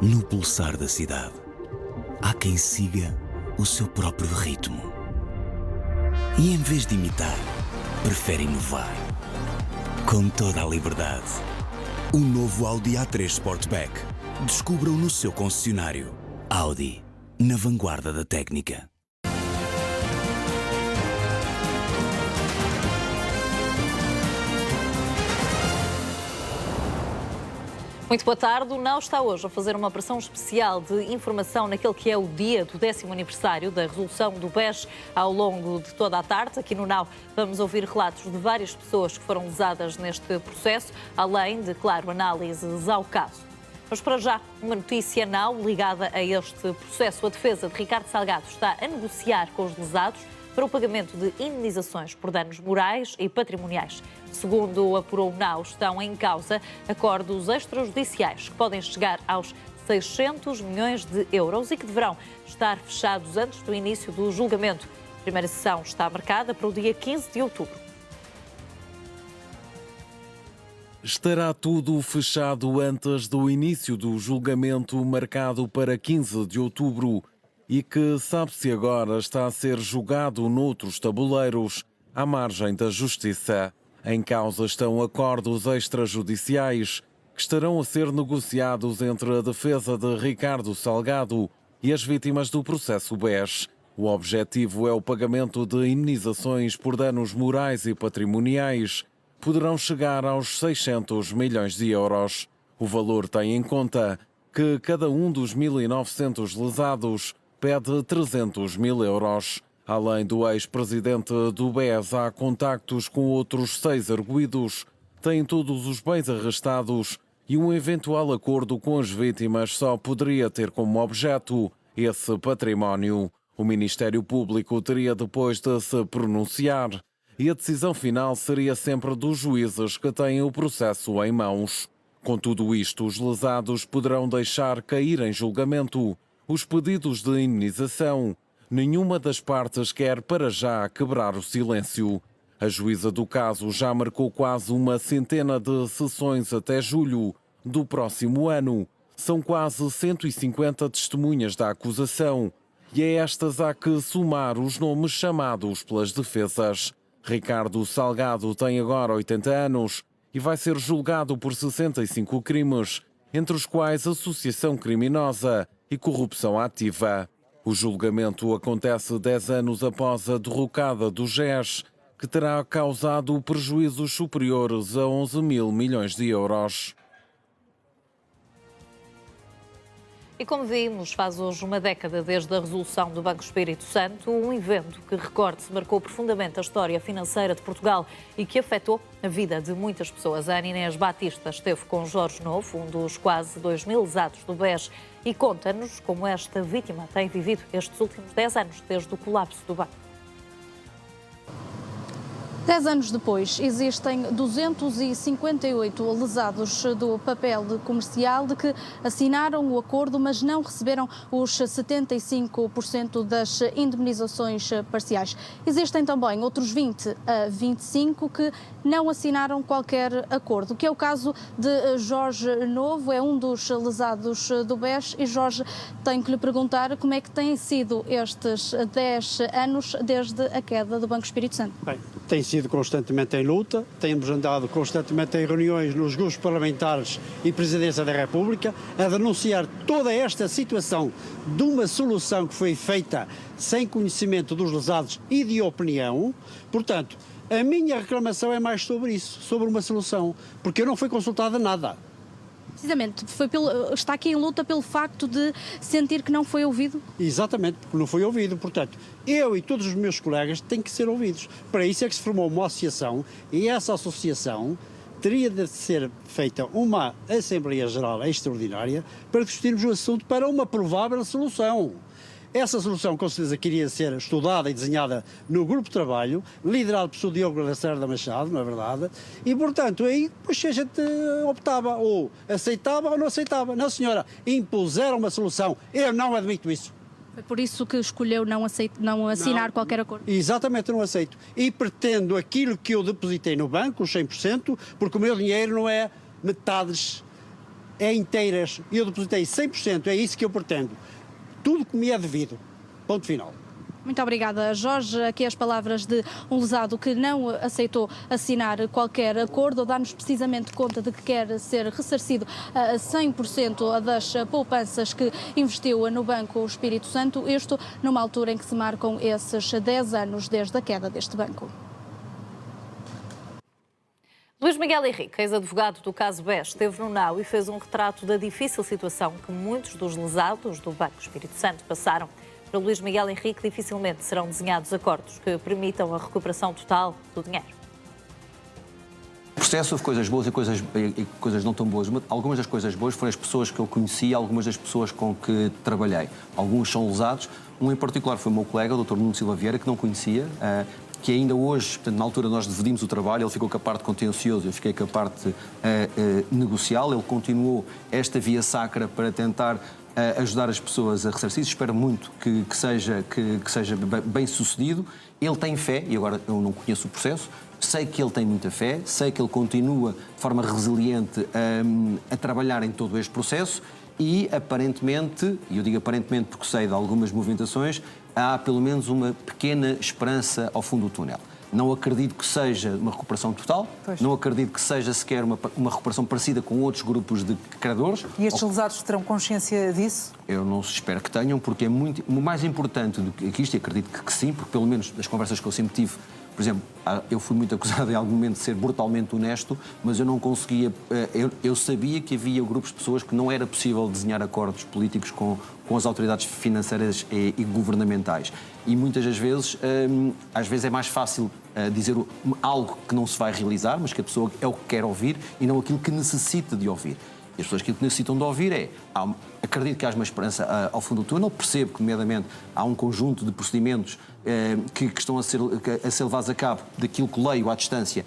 No pulsar da cidade, há quem siga o seu próprio ritmo. E em vez de imitar, prefere inovar. Com toda a liberdade. O novo Audi A3 Sportback. Descubra-o no seu concessionário. Audi, na vanguarda da técnica. Muito boa tarde. O NAU está hoje a fazer uma operação especial de informação naquele que é o dia do 10º aniversário da resolução do BES ao longo de toda a tarde. Aqui no NAU vamos ouvir relatos de várias pessoas que foram lesadas neste processo, além de, claro, análises ao caso. Mas para já, uma notícia NAU ligada a este processo. A defesa de Ricardo Salgado está a negociar com os lesados para o pagamento de indemnizações por danos morais e patrimoniais. Segundo apurou o NAU, estão em causa acordos extrajudiciais que podem chegar aos 600 milhões de euros e que deverão estar fechados antes do início do julgamento. A primeira sessão está marcada para o dia 15 de outubro. Estará tudo fechado antes do início do julgamento marcado para 15 de outubro e que sabe-se agora está a ser julgado noutros tabuleiros à margem da Justiça. Em causa estão acordos extrajudiciais que estarão a ser negociados entre a defesa de Ricardo Salgado e as vítimas do processo BES. O objetivo é o pagamento de indemnizações por danos morais e patrimoniais. Poderão chegar aos 600 milhões de euros. O valor tem em conta que cada um dos 1.900 lesados pede 300 mil euros. Além do ex-presidente do BES, há contactos com outros 6 arguidos, têm todos os bens arrestados e um eventual acordo com as vítimas só poderia ter como objeto esse património. O Ministério Público teria depois de se pronunciar e a decisão final seria sempre dos juízes que têm o processo em mãos. Com tudo isto, os lesados poderão deixar cair em julgamento os pedidos de indemnização. Nenhuma das partes quer para já quebrar o silêncio. A juíza do caso já marcou quase uma centena de sessões até julho do próximo ano. São quase 150 testemunhas da acusação e a estas há que somar os nomes chamados pelas defesas. Ricardo Salgado tem agora 80 anos e vai ser julgado por 65 crimes, entre os quais associação criminosa e corrupção ativa. O julgamento acontece 10 anos após a derrocada do GES, que terá causado prejuízos superiores a 11 mil milhões de euros. E como vimos, faz hoje uma década desde a resolução do Banco Espírito Santo, um evento que, recorde-se, marcou profundamente a história financeira de Portugal e que afetou a vida de muitas pessoas. A Ana Inês Batista esteve com Jorge Novo, um dos quase 2.000 lesados do BES, e conta-nos como esta vítima tem vivido estes últimos 10 anos desde o colapso do banco. 10 anos depois, existem 258 lesados do papel comercial de que assinaram o acordo, mas não receberam os 75% das indemnizações parciais. Existem também outros 20 a 25 que não assinaram qualquer acordo, que é o caso de Jorge Novo, é um dos lesados do BES. E Jorge, tenho que lhe perguntar como é que têm sido estes 10 anos desde a queda do Banco Espírito Santo. Bem, tem sido constantemente em luta, temos andado constantemente em reuniões nos grupos parlamentares e Presidência da República a denunciar toda esta situação de uma solução que foi feita sem conhecimento dos lesados e de opinião. Portanto, a minha reclamação é mais sobre isso, sobre uma solução, porque eu não fui consultada nada. Precisamente, está aqui em luta pelo facto de sentir que não foi ouvido? Exatamente, porque não foi ouvido. Portanto, eu e todos os meus colegas têm que ser ouvidos. Para isso é que se formou uma associação e essa associação teria de ser feita uma Assembleia Geral extraordinária para discutirmos o assunto para uma provável solução. Essa solução, com certeza, queria ser estudada e desenhada no grupo de trabalho, liderado pelo Sr. Diogo Lacerda Machado, não é verdade? E, portanto, aí depois a gente optava, ou aceitava ou não aceitava. Não, senhora, impuseram uma solução. Eu não admito isso. Foi por isso que escolheu não assinar qualquer acordo? Exatamente, não aceito. E pretendo aquilo que eu depositei no banco, os 100%, porque o meu dinheiro não é metades, é inteiras, eu depositei 100%, é isso que eu pretendo. Tudo que me é devido. Ponto final. Muito obrigada, Jorge. Aqui as palavras de um lesado que não aceitou assinar qualquer acordo, dá-nos precisamente conta de que quer ser ressarcido a 100% das poupanças que investiu no Banco Espírito Santo, isto numa altura em que se marcam esses 10 anos desde a queda deste banco. Luís Miguel Henrique, ex-advogado do caso BES, esteve no NAU e fez um retrato da difícil situação que muitos dos lesados do Banco Espírito Santo passaram. Para Luís Miguel Henrique, dificilmente serão desenhados acordos que permitam a recuperação total do dinheiro. O processo houve coisas boas e coisas não tão boas. Algumas das coisas boas foram as pessoas que eu conheci, algumas das pessoas com que trabalhei. Alguns são lesados. Um em particular foi o meu colega, o Dr. Nuno Silva Vieira, que não conhecia, que ainda hoje, portanto, na altura nós dividimos o trabalho, ele ficou com a parte contenciosa, eu fiquei com a parte negocial. Ele continuou esta via sacra para tentar ajudar as pessoas a ressarcir. Espero muito que seja bem sucedido. Ele tem fé, e agora eu não conheço o processo, sei que ele tem muita fé, sei que ele continua de forma resiliente a trabalhar em todo este processo e aparentemente, e eu digo aparentemente porque sei de algumas movimentações, há pelo menos uma pequena esperança ao fundo do túnel. Não acredito que seja uma recuperação total, não acredito que seja sequer uma recuperação parecida com outros grupos de credores. E estes lesados terão consciência disso? Eu não espero que tenham, porque é muito mais importante do que isto, e acredito que sim, porque pelo menos das conversas que eu sempre tive, por exemplo, eu fui muito acusado em algum momento de ser brutalmente honesto, mas eu não conseguia, eu sabia que havia grupos de pessoas que não era possível desenhar acordos políticos com as autoridades financeiras e governamentais. E muitas das vezes, às vezes é mais fácil dizer algo que não se vai realizar, mas que a pessoa é o que quer ouvir e não aquilo que necessita de ouvir. E as pessoas que necessitam de ouvir acredito que há uma esperança ao fundo do túnel, percebo que, nomeadamente, há um conjunto de procedimentos que estão a ser levados a cabo daquilo que leio à distância,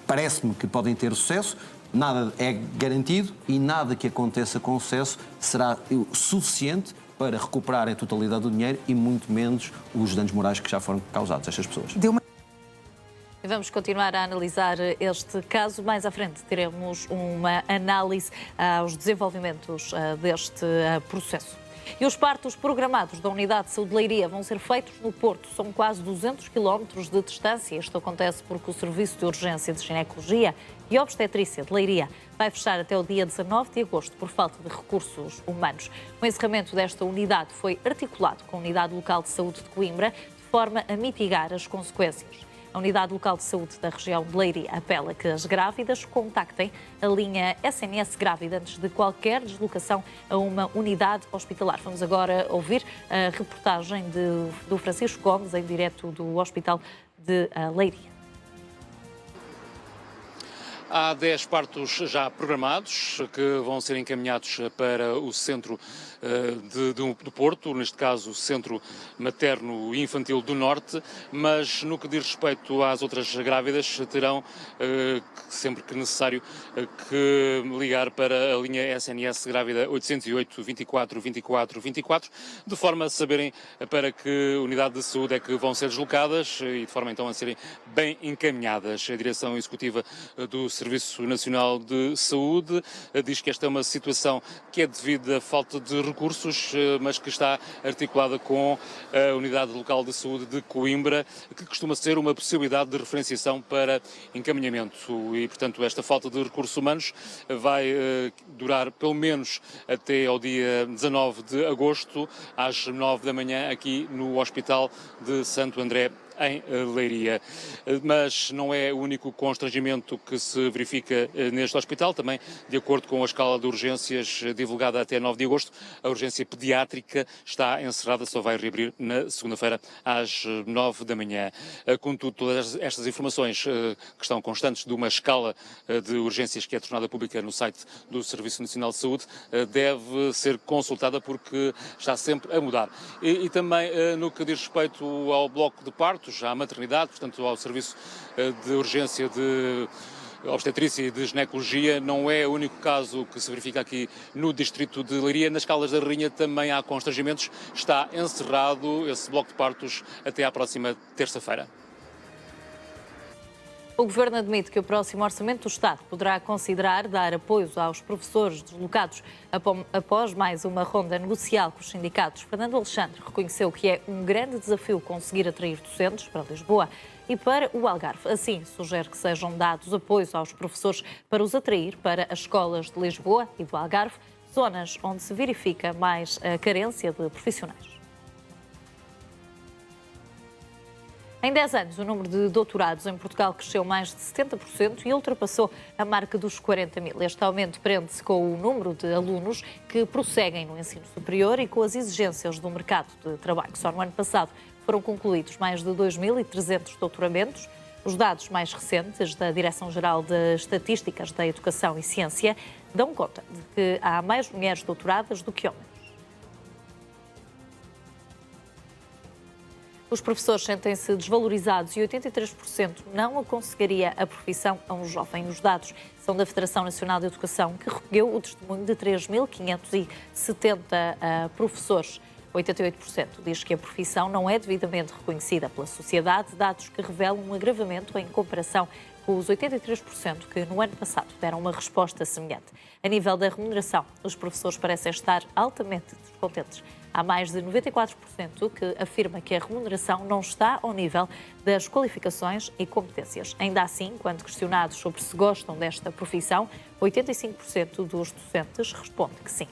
parece-me que podem ter sucesso. Nada é garantido e nada que aconteça com sucesso será suficiente para recuperar a totalidade do dinheiro e muito menos os danos morais que já foram causados a estas pessoas. E vamos continuar a analisar este caso. Mais à frente teremos uma análise aos desenvolvimentos deste processo. E os partos programados da Unidade de Saúde de Leiria vão ser feitos no Porto. São quase 200 quilómetros de distância. Isto acontece porque o Serviço de Urgência de Ginecologia e Obstetrícia de Leiria vai fechar até o dia 19 de agosto por falta de recursos humanos. O encerramento desta unidade foi articulado com a Unidade Local de Saúde de Coimbra, de forma a mitigar as consequências. A Unidade Local de Saúde da região de Leiria apela que as grávidas contactem a linha SNS Grávida antes de qualquer deslocação a uma unidade hospitalar. Vamos agora ouvir a reportagem do Francisco Gomes, em direto do Hospital de Leiria. Há 10 partos já programados que vão ser encaminhados para o centro do Porto, neste caso o Centro Materno e Infantil do Norte, mas no que diz respeito às outras grávidas terão, sempre que necessário, que ligar para a linha SNS Grávida 808 24 24 24, de forma a saberem para que unidade de saúde é que vão ser deslocadas e de forma então a serem bem encaminhadas. A Direção Executiva do Serviço Nacional de Saúde diz que esta é uma situação que é devido à falta de recursos, mas que está articulada com a Unidade Local de Saúde de Coimbra, que costuma ser uma possibilidade de referenciação para encaminhamento. E, portanto, esta falta de recursos humanos vai durar pelo menos até ao dia 19 de agosto, às 9 da manhã, aqui no Hospital de Santo André, em Leiria. Mas não é o único constrangimento que se verifica neste hospital. Também, de acordo com a escala de urgências divulgada até 9 de agosto, a urgência pediátrica está encerrada, só vai reabrir na segunda-feira às 9 da manhã. Contudo, todas estas informações que estão constantes de uma escala de urgências que é tornada pública no site do Serviço Nacional de Saúde deve ser consultada porque está sempre a mudar. E também no que diz respeito ao bloco de parto, à maternidade, portanto ao serviço de urgência de obstetrícia e de ginecologia, não é o único caso que se verifica aqui no distrito de Leiria. Nas Caldas da Rainha também há constrangimentos. Está encerrado esse bloco de partos até à próxima terça-feira. O Governo admite que o próximo Orçamento do Estado poderá considerar dar apoios aos professores deslocados após mais uma ronda negocial com os sindicatos. Fernando Alexandre reconheceu que é um grande desafio conseguir atrair docentes para Lisboa e para o Algarve. Assim, sugere que sejam dados apoios aos professores para os atrair para as escolas de Lisboa e do Algarve, zonas onde se verifica mais a carência de profissionais. Em 10 anos, o número de doutorados em Portugal cresceu mais de 70% e ultrapassou a marca dos 40 mil. Este aumento prende-se com o número de alunos que prosseguem no ensino superior e com as exigências do mercado de trabalho. Só no ano passado foram concluídos mais de 2.300 doutoramentos. Os dados mais recentes da Direção-Geral de Estatísticas da Educação e Ciência dão conta de que há mais mulheres doutoradas do que homens. Os professores sentem-se desvalorizados e 83% não aconselharia a profissão a um jovem. Os dados são da Federação Nacional de Educação, que recolheu o testemunho de 3.570 professores. 88% diz que a profissão não é devidamente reconhecida pela sociedade, dados que revelam um agravamento em comparação com os 83% que no ano passado deram uma resposta semelhante. A nível da remuneração, os professores parecem estar altamente descontentes. Há mais de 94% que afirma que a remuneração não está ao nível das qualificações e competências. Ainda assim, quando questionados sobre se gostam desta profissão, 85% dos docentes responde que sim.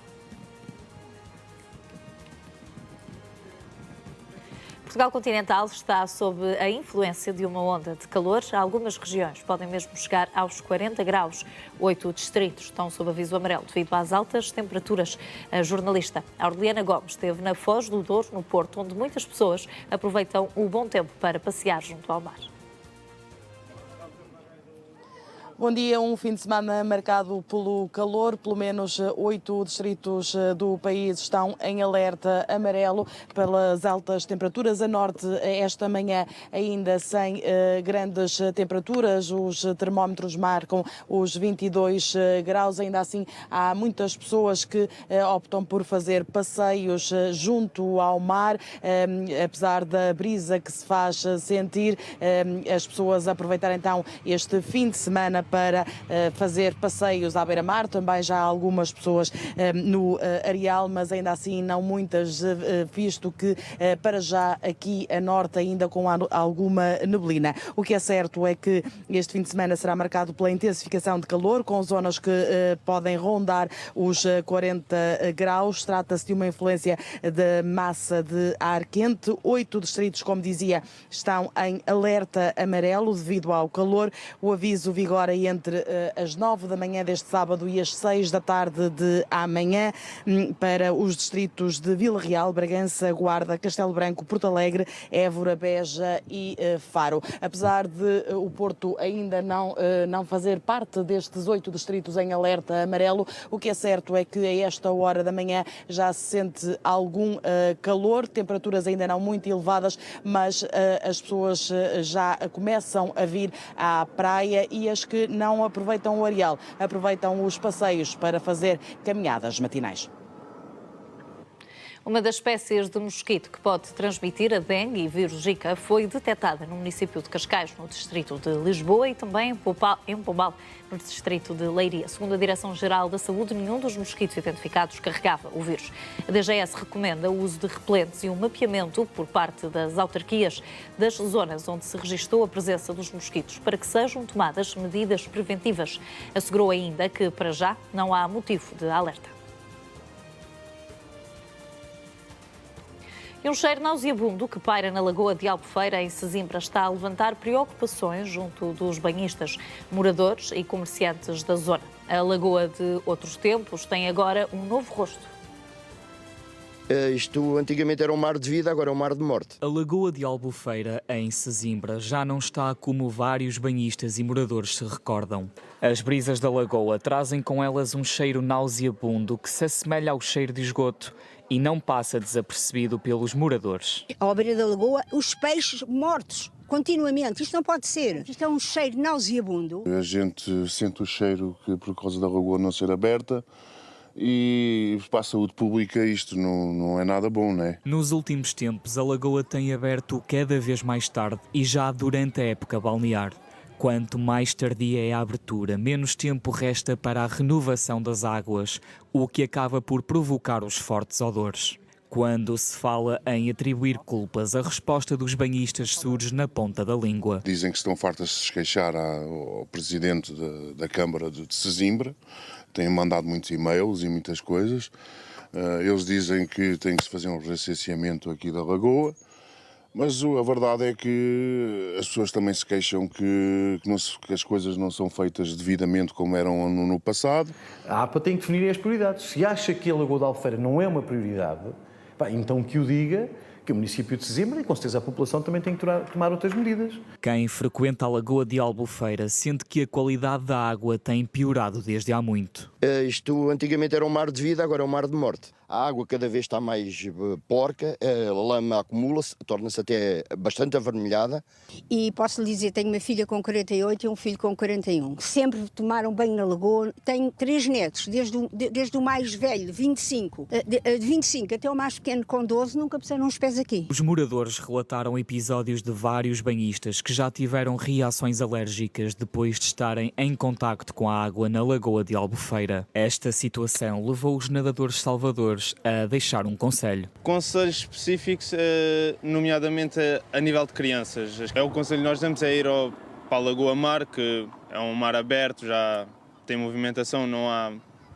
Portugal continental está sob a influência de uma onda de calor. Algumas regiões podem mesmo chegar aos 40 graus. 8 distritos estão sob aviso amarelo devido às altas temperaturas. A jornalista Aureliana Gomes esteve na Foz do Douro, no Porto, onde muitas pessoas aproveitam o bom tempo para passear junto ao mar. Bom dia, um fim de semana marcado pelo calor. Pelo menos 8 distritos do país estão em alerta amarelo pelas altas temperaturas. A norte, esta manhã, ainda sem grandes temperaturas. Os termómetros marcam os 22 graus. Ainda assim, há muitas pessoas que optam por fazer passeios junto ao mar. Apesar da brisa que se faz sentir, as pessoas aproveitarem então este fim de semana para fazer passeios à beira-mar. Também já há algumas pessoas no areal, mas ainda assim não muitas, visto que para já aqui a norte ainda com alguma neblina. O que é certo é que este fim de semana será marcado pela intensificação de calor, com zonas que podem rondar os 40 graus. Trata-se de uma influência de massa de ar quente. 8 distritos, como dizia, estão em alerta amarelo devido ao calor. O aviso vigora entre as 9 da manhã deste sábado e as 6 da tarde de amanhã para os distritos de Vila Real, Bragança, Guarda, Castelo Branco, Porto Alegre, Évora, Beja e Faro. Apesar de o Porto ainda não fazer parte destes 8 distritos em alerta amarelo, o que é certo é que a esta hora da manhã já se sente algum calor, temperaturas ainda não muito elevadas, mas as pessoas já começam a vir à praia e as que não aproveitam o areal, aproveitam os passeios para fazer caminhadas matinais. Uma das espécies de mosquito que pode transmitir a dengue e vírus Zika foi detectada no município de Cascais, no distrito de Lisboa, e também em Pombal, no distrito de Leiria. Segundo a Direção-Geral da Saúde, nenhum dos mosquitos identificados carregava o vírus. A DGS recomenda o uso de repelentes e um mapeamento por parte das autarquias das zonas onde se registou a presença dos mosquitos, para que sejam tomadas medidas preventivas. Assegurou ainda que, para já, não há motivo de alerta. E um cheiro nauseabundo que paira na Lagoa de Albufeira, em Sesimbra, está a levantar preocupações junto dos banhistas, moradores e comerciantes da zona. A Lagoa de outros tempos tem agora um novo rosto. Isto antigamente era um mar de vida, agora é um mar de morte. A Lagoa de Albufeira, em Sesimbra, já não está como vários banhistas e moradores se recordam. As brisas da lagoa trazem com elas um cheiro nauseabundo que se assemelha ao cheiro de esgoto e não passa desapercebido pelos moradores. À beira da lagoa, os peixes mortos, continuamente. Isto não pode ser. Isto é um cheiro nauseabundo. A gente sente o cheiro que, por causa da lagoa não ser aberta, e para a saúde pública isto não é nada bom, não é? Nos últimos tempos, a lagoa tem aberto cada vez mais tarde e já durante a época balnear. Quanto mais tardia é a abertura, menos tempo resta para a renovação das águas, o que acaba por provocar os fortes odores. Quando se fala em atribuir culpas, a resposta dos banhistas surge na ponta da língua. Dizem que estão fartas de se queixar ao presidente da Câmara de Sesimbra, têm mandado muitos e-mails e muitas coisas. Eles dizem que tem que se fazer um recenseamento aqui da Lagoa, mas a verdade é que as pessoas também se queixam que as coisas não são feitas devidamente como eram no passado. A APA tem que definir as prioridades. Se acha que a Lagoa de Albufeira não é uma prioridade, então que o diga, que o município de Sesimbra e com certeza a população também tem que tomar outras medidas. Quem frequenta a Lagoa de Albufeira sente que a qualidade da água tem piorado desde há muito. Isto antigamente era um mar de vida, agora é um mar de morte. A água cada vez está mais porca, a lama acumula-se, torna-se até bastante avermelhada. E posso lhe dizer, tenho uma filha com 48 e um filho com 41. Sempre tomaram banho na lagoa. Tenho 3 netos, desde o mais velho, 25, de 25 até o mais pequeno com 12, nunca puseram os pés aqui. Os moradores relataram episódios de vários banhistas que já tiveram reações alérgicas depois de estarem em contacto com a água na Lagoa de Albufeira. Esta situação levou os nadadores salvadores a deixar um conselho. Conselhos específicos, nomeadamente a nível de crianças. O conselho que nós damos é ir para a Lagoa Mar, que é um mar aberto, já tem movimentação, não há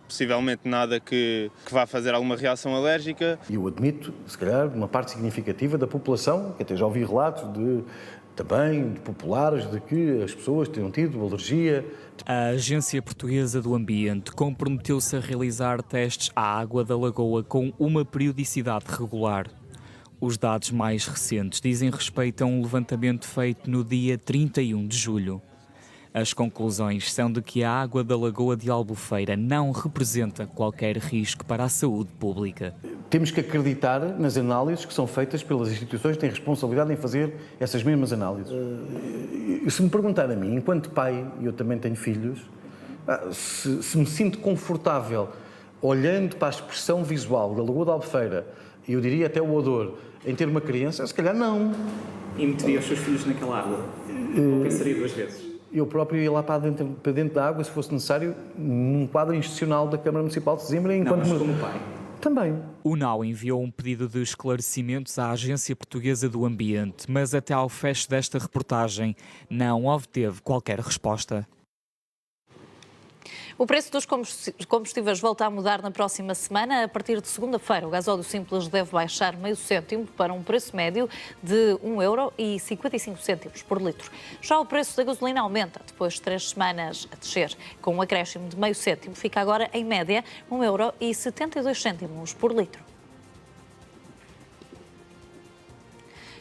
possivelmente nada que vá fazer alguma reação alérgica. E eu admito, se calhar, uma parte significativa da população, que até já ouvi relatos também de populares, de que as pessoas tenham tido alergia. A Agência Portuguesa do Ambiente comprometeu-se a realizar testes à água da lagoa com uma periodicidade regular. Os dados mais recentes dizem respeito a um levantamento feito no dia 31 de julho. As conclusões são de que a água da Lagoa de Albufeira não representa qualquer risco para a saúde pública. Temos que acreditar nas análises que são feitas pelas instituições que têm responsabilidade em fazer essas mesmas análises. Se me perguntar a mim, enquanto pai, e eu também tenho filhos, se me sinto confortável olhando para a expressão visual da Lagoa de Albufeira, e eu diria até o odor, em ter uma criança, se calhar não. E meteria os seus filhos naquela água? Ou pensaria 2 vezes? Eu próprio ia lá para dentro da água, se fosse necessário, num quadro institucional da Câmara Municipal de Sesimbra. Mas como pai? Também. O NAU enviou um pedido de esclarecimentos à Agência Portuguesa do Ambiente, mas até ao fecho desta reportagem não obteve qualquer resposta. O preço dos combustíveis volta a mudar na próxima semana. A partir de segunda-feira, o gasóleo simples deve baixar meio cêntimo para um preço médio de 1,55 € por litro. Já o preço da gasolina aumenta depois de 3 semanas a descer. Com um acréscimo de meio cêntimo, fica agora, em média, 1,72 € por litro.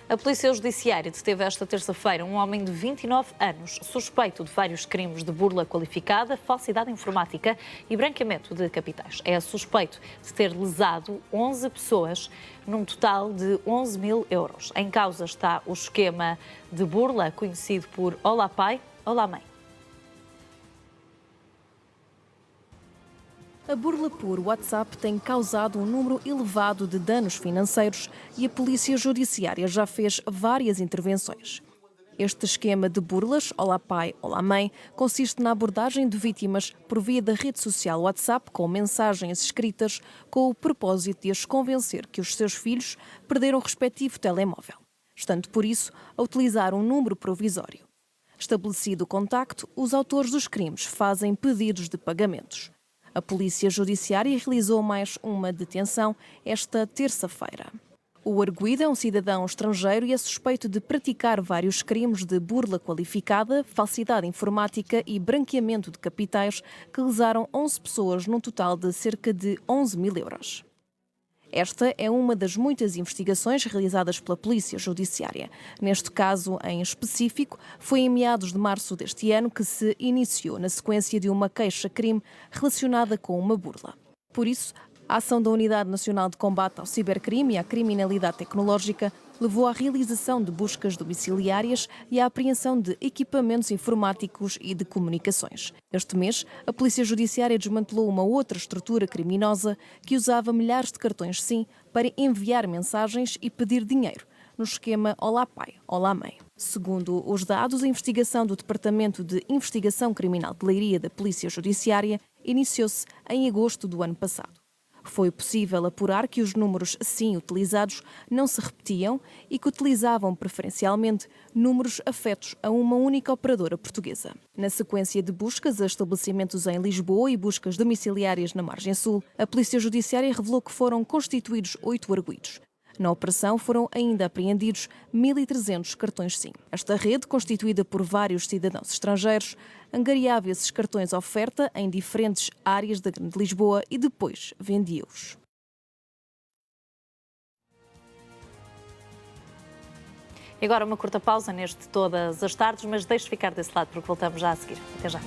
A Polícia Judiciária deteve esta terça-feira um homem de 29 anos, suspeito de vários crimes de burla qualificada, falsidade informática e branqueamento de capitais. É suspeito de ter lesado 11 pessoas, num total de 11 mil euros. Em causa está o esquema de burla conhecido por Olá Pai, Olá Mãe. A burla por WhatsApp tem causado um número elevado de danos financeiros e a Polícia Judiciária já fez várias intervenções. Este esquema de burlas, Olá Pai, Olá Mãe, consiste na abordagem de vítimas por via da rede social WhatsApp com mensagens escritas com o propósito de as convencer que os seus filhos perderam o respectivo telemóvel, estando por isso a utilizar um número provisório. Estabelecido o contacto, os autores dos crimes fazem pedidos de pagamentos. A Polícia Judiciária realizou mais uma detenção esta terça-feira. O arguido é um cidadão estrangeiro e é suspeito de praticar vários crimes de burla qualificada, falsidade informática e branqueamento de capitais que lesaram 11 pessoas num total de cerca de 11 mil euros. Esta é uma das muitas investigações realizadas pela Polícia Judiciária. Neste caso, em específico, foi em meados de março deste ano que se iniciou na sequência de uma queixa-crime relacionada com uma burla. Por isso, a ação da Unidade Nacional de Combate ao Cibercrime e à Criminalidade Tecnológica levou à realização de buscas domiciliárias e à apreensão de equipamentos informáticos e de comunicações. Este mês, a Polícia Judiciária desmantelou uma outra estrutura criminosa que usava milhares de cartões SIM para enviar mensagens e pedir dinheiro, no esquema Olá Pai, Olá Mãe. Segundo os dados, a investigação do Departamento de Investigação Criminal de Leiria da Polícia Judiciária iniciou-se em agosto do ano passado. Foi possível apurar que os números assim utilizados não se repetiam e que utilizavam preferencialmente números afetos a uma única operadora portuguesa. Na sequência de buscas a estabelecimentos em Lisboa e buscas domiciliárias na Margem Sul, a Polícia Judiciária revelou que foram constituídos 8 arguidos. Na operação foram ainda apreendidos 1.300 cartões SIM. Esta rede, constituída por vários cidadãos estrangeiros, angariava esses cartões oferta em diferentes áreas da Grande Lisboa e depois vendia-os. E agora uma curta pausa neste Todas as Tardes, mas deixe ficar desse lado porque voltamos já a seguir. Até já.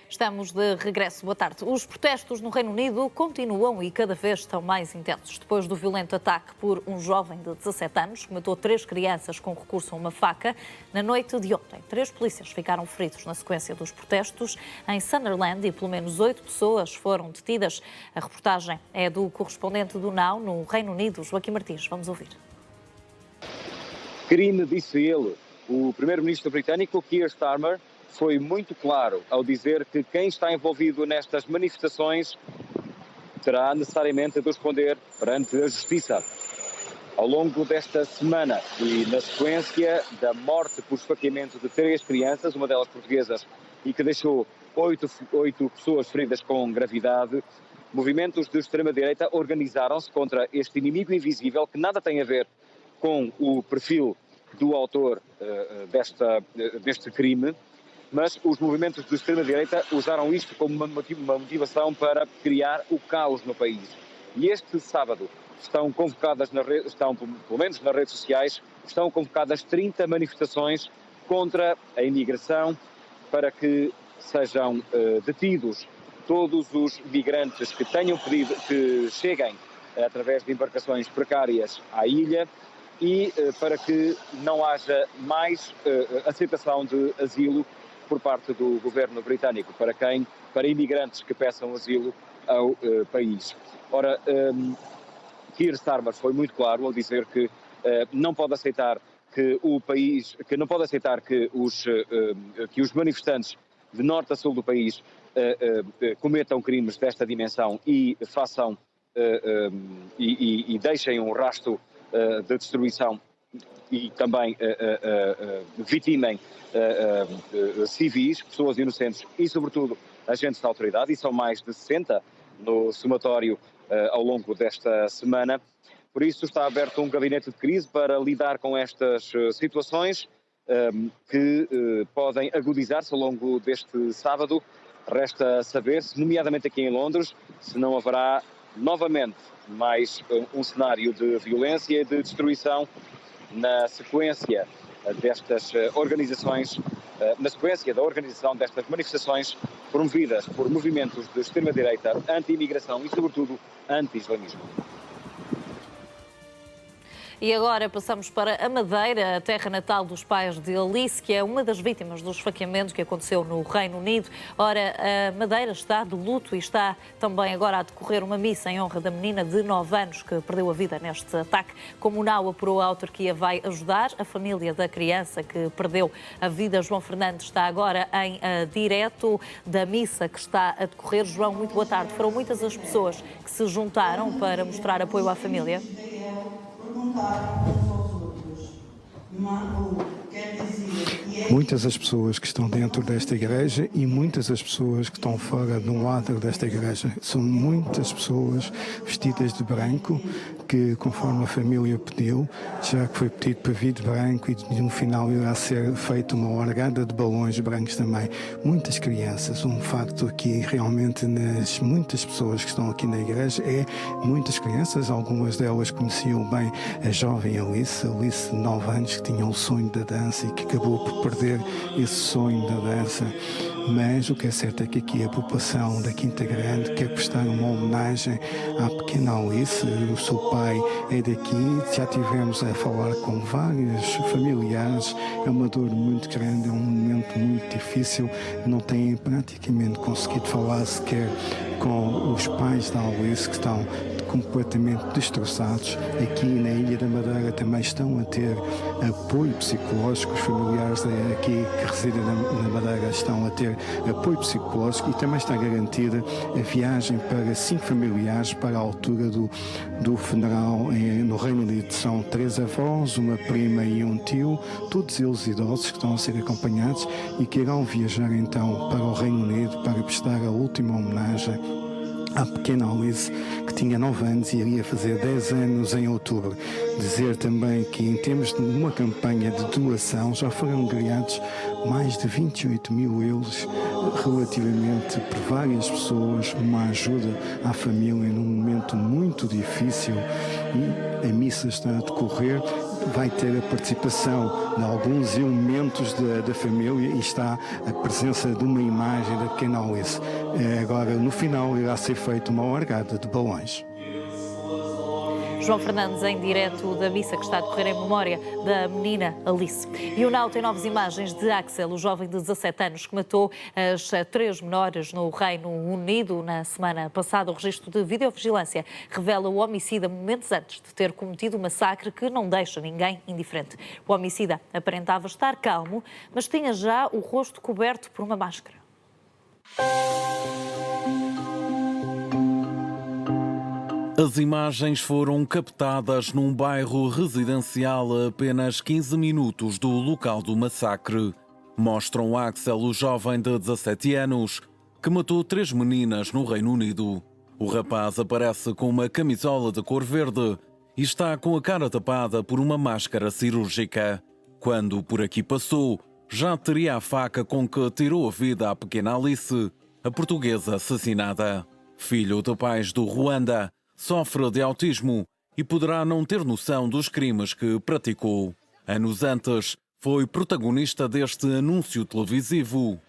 Estamos de regresso. Boa tarde. Os protestos no Reino Unido continuam e cada vez estão mais intensos. Depois do violento ataque por um jovem de 17 anos, que matou 3 crianças com recurso a uma faca, na noite de ontem, 3 polícias ficaram feridos na sequência dos protestos em Sunderland e pelo menos 8 pessoas foram detidas. A reportagem é do correspondente do Now, no Reino Unido, Joaquim Martins. Vamos ouvir. Crime, disse ele. O primeiro-ministro britânico, Keir Starmer, foi muito claro ao dizer que quem está envolvido nestas manifestações terá necessariamente de responder perante a justiça. Ao longo desta semana e na sequência da morte por esfaqueamento de 3 crianças, uma delas portuguesas, e que deixou 8 pessoas feridas com gravidade, movimentos de extrema-direita organizaram-se contra este inimigo invisível que nada tem a ver com o perfil do autor deste crime, mas os movimentos de extrema-direita usaram isto como uma motivação para criar o caos no país. E este sábado estão convocadas, pelo menos nas redes sociais, estão convocadas 30 manifestações contra a imigração para que sejam detidos todos os migrantes que tenham pedido que cheguem através de embarcações precárias à ilha e para que não haja mais aceitação de asilo por parte do governo britânico para imigrantes que peçam asilo ao país. Ora, Keir Starmer foi muito claro ao dizer que não pode aceitar que os manifestantes de norte a sul do país cometam crimes desta dimensão e façam e deixem um rastro de destruição e também vitimem civis, pessoas inocentes e, sobretudo, agentes da autoridade, e são mais de 60 no somatório ao longo desta semana. Por isso está aberto um gabinete de crise para lidar com estas situações que podem agudizar-se ao longo deste sábado. Resta saber, nomeadamente aqui em Londres, se não haverá novamente mais um cenário de violência e de destruição na sequência destas organizações, na sequência da organização destas manifestações promovidas por movimentos de extrema-direita, anti-imigração e, sobretudo, anti-islamismo. E agora passamos para a Madeira, a terra natal dos pais de Alice, que é uma das vítimas do esfaqueamento que aconteceu no Reino Unido. Ora, a Madeira está de luto e está também agora a decorrer uma missa em honra da menina de 9 anos que perdeu a vida neste ataque. Como o Now apurou, a autarquia vai ajudar a família da criança que perdeu a vida. João Fernandes está agora em direto da missa que está a decorrer. João, muito boa tarde. Foram muitas as pessoas que se juntaram para mostrar apoio à família. Muitas as pessoas que estão dentro desta igreja e muitas as pessoas que estão fora no átrio desta igreja. São muitas pessoas vestidas de branco que, conforme a família pediu, já que foi pedido para vir de branco e no final irá ser feita uma largada de balões brancos também. Muitas crianças. Um facto aqui realmente nas muitas pessoas que estão aqui na igreja é muitas crianças. Algumas delas conheciam bem a jovem Alice de 9 anos, que tinha o sonho da dança e que acabou por perder esse sonho da dança. mas o que é certo é que aqui a população da Quinta Grande quer prestar uma homenagem à pequena Alice. O seu pai é daqui, já tivemos a falar com vários familiares, é uma dor muito grande, é um momento muito difícil, não têm praticamente conseguido falar sequer com os pais da Alice, que estão completamente destroçados. Aqui na Ilha da Madeira também estão a ter apoio psicológico, os familiares aqui que residem na Madeira estão a ter apoio psicológico, e também está garantida a viagem para 5 familiares para a altura do funeral no Reino Unido. São 3 avós, uma prima e um tio, todos eles idosos que estão a ser acompanhados e que irão viajar então para o Reino Unido para prestar a última homenagem à pequena Alice, que tinha 9 anos e iria fazer 10 anos em outubro. Dizer também que, em termos de uma campanha de doação, já foram angariados mais de 28 mil euros relativamente por várias pessoas, uma ajuda à família num momento muito difícil, e a missa está a decorrer. Vai ter a participação de alguns elementos da família e está a presença de uma imagem da pequena Alice. Agora, no final, irá ser feita uma largada de balões. João Fernandes, em direto da missa que está a decorrer em memória da menina Alice. E o NAU tem novas imagens de Axel, o jovem de 17 anos que matou as 3 menores no Reino Unido na semana passada. O registro de videovigilância revela o homicida momentos antes de ter cometido um massacre que não deixa ninguém indiferente. O homicida aparentava estar calmo, mas tinha já o rosto coberto por uma máscara. As imagens foram captadas num bairro residencial a apenas 15 minutos do local do massacre. Mostram Axel, o jovem de 17 anos, que matou 3 meninas no Reino Unido. O rapaz aparece com uma camisola de cor verde e está com a cara tapada por uma máscara cirúrgica. Quando por aqui passou, já teria a faca com que tirou a vida à pequena Alice, a portuguesa assassinada. Filho de pais do Ruanda, sofre de autismo e poderá não ter noção dos crimes que praticou. Anos antes, foi protagonista deste anúncio televisivo.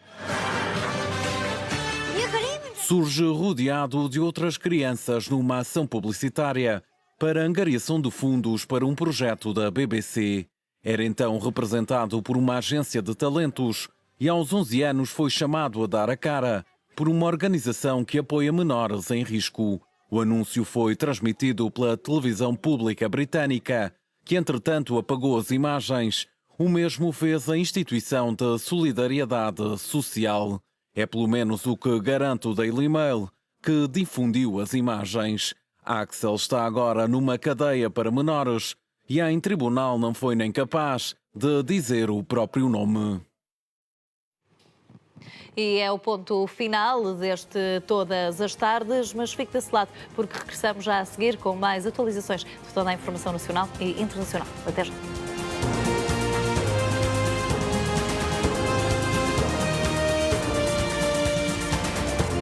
Surge rodeado de outras crianças numa ação publicitária para angariação de fundos para um projeto da BBC. Era então representado por uma agência de talentos e aos 11 anos foi chamado a dar a cara por uma organização que apoia menores em risco. O anúncio foi transmitido pela televisão pública britânica, que entretanto apagou as imagens. O mesmo fez a instituição de solidariedade social. É pelo menos o que garante o Daily Mail, que difundiu as imagens. Axel está agora numa cadeia para menores e em tribunal não foi nem capaz de dizer o próprio nome. E é o ponto final deste Todas as Tardes, mas fique desse lado, porque regressamos já a seguir com mais atualizações de toda a informação nacional e internacional. Até já.